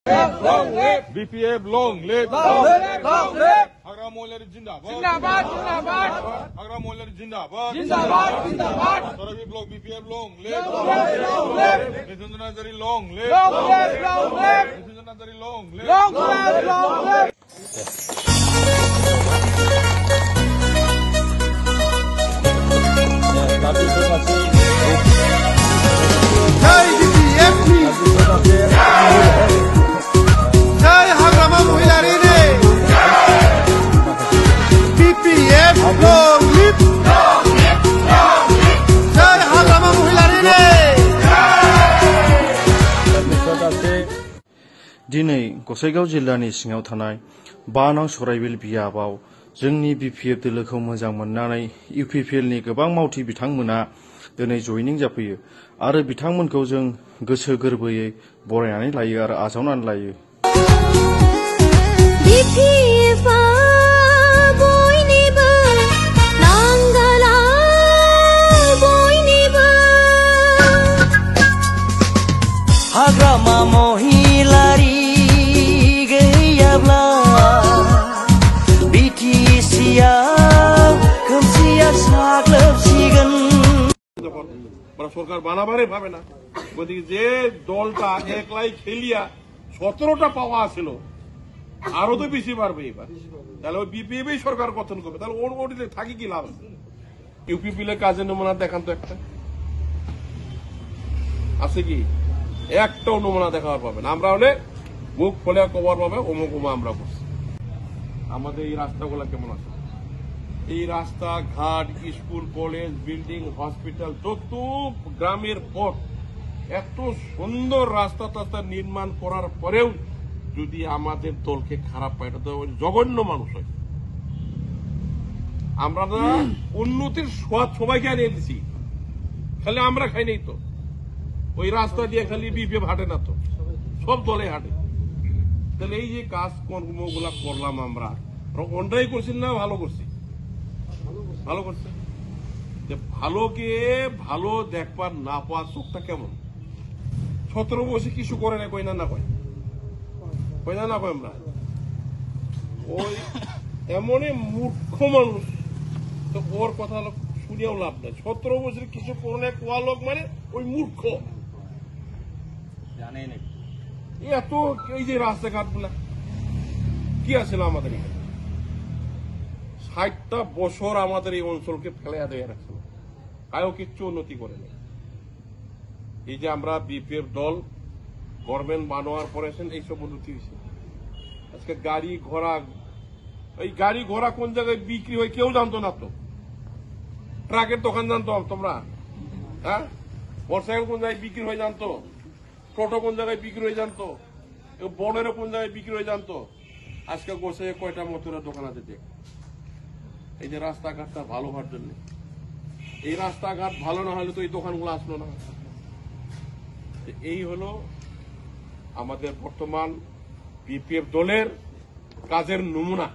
Long live! BPF long live! Long live! Long live! Agra Mohallari Jindabad! Jindabad! Jindabad! Agra Mohallari Jindabad! Jindabad! Jindabad! Torabi block BPF long live! Long live! Long live! Nitendra Nazari long live! Long live! Long live! Nitendra Nazari long live! Long live! Long live! दिनै गसाइगाव जिल्लानि सिङाव थानाय 5 नं सराइबिल बियाबाव जोंनि BPF दोलोखौ मोजां मोननानै इउपिपिएलनि गोबां मावथि बिथांमोना दिनै जयनिं जाफैयो आरो बिथांमोनखौ जों गोसो गोरबोयै बरायनानै लायो आरो आजावनानै लायो। हाग्रामा महिलारि गैयाब्ला बिटिसिआव खोमसिया साग्लोबसिगोन। সরকার বানাবারে ভাবে না ওদিকে যে দলটা একলাই খেলিয়া 17টা পাওয়া আছিল আরো তো বেশি পারবে এবার তাহলে ওই বিপিএফই সরকার গঠন করবে তাহলে ওর ওটিতে থাকি কি লাভ আছে ইউপিপিএল এর কাজের নমুনা দেখান তো একটা আছে কি একটাও নমুনা দেখাবার পাবেন আমরা হলে মুখ খোলা কভার পাবে অমুক আমরা করছি আমাদের এই রাস্তাগুলো কেমন আছে এই রাস্তা ঘাট স্কুল কলেজ বিল্ডিং হসপিটাল যত গ্রামের পথ এত সুন্দর রাস্তা টাস্তা নির্মাণ করার পরেও যদি আমাদের দলকে খারাপ পায় এটা তো জঘন্য মানুষ হয় আমরা উন্নতির স্বাদ সবাইকে আনিয়ে দিছি খালি আমরা খাই নেই তো ওই রাস্তা দিয়ে খালি বিপিএফ হাঁটে না তো সব দলে হাঁটে তাহলে এই যে কাজ কর্মগুলা করলাম আমরা অন্যায় করছি না ভালো করছি ভালো করছে ভালোকে ভালো দেখবার না পাওয়ার চোখটা কেমন 17 বছর কিছু করে না কই না না কয় না কয় আমরা ওই এমনই মূর্খ মানুষ তো ওর কথা শুনিয়াও লাভ নাই 17 বছর কিছু করে না কোয়া লোক মানে ওই মূর্খ জানেই না এত এই যে রাস্তাঘাট গুলা কি আছিল আমাদের এখানে 60টা বছর আমাদের এই অঞ্চলকে ফেলে দিয়ে রাখছিল কায়ও কিচ্ছু উন্নতি করে না এই যে আমরা বিপিএফ দল গভর্নমেন্ট বানোয়ার পরেছেন এইসব উন্নতি হয়েছে আজকে গাড়ি ঘোড়া কোন জায়গায় বিক্রি হয় কেউ জানতো না তো ট্রাকের দোকান জানতো তোমরা হ্যাঁ মোটরসাইকেল কোন জায়গায় বিক্রি হয়ে জানতো টোটো কোন জায়গায় বিক্রি হয়ে জানতো বনেরও কোন জায়গায় বিক্রি হয়ে জানতো আজকে গোসে কয়টা মতনের দোকান আছে দেখ এই যে রাস্তাঘাটটা ভালো হওয়ার জন্য এই রাস্তাঘাট ভালো না হলে তো এই দোকানগুলো আসলো না এই হলো আমাদের বর্তমান বিপিএফ দলের কাজের নমুনা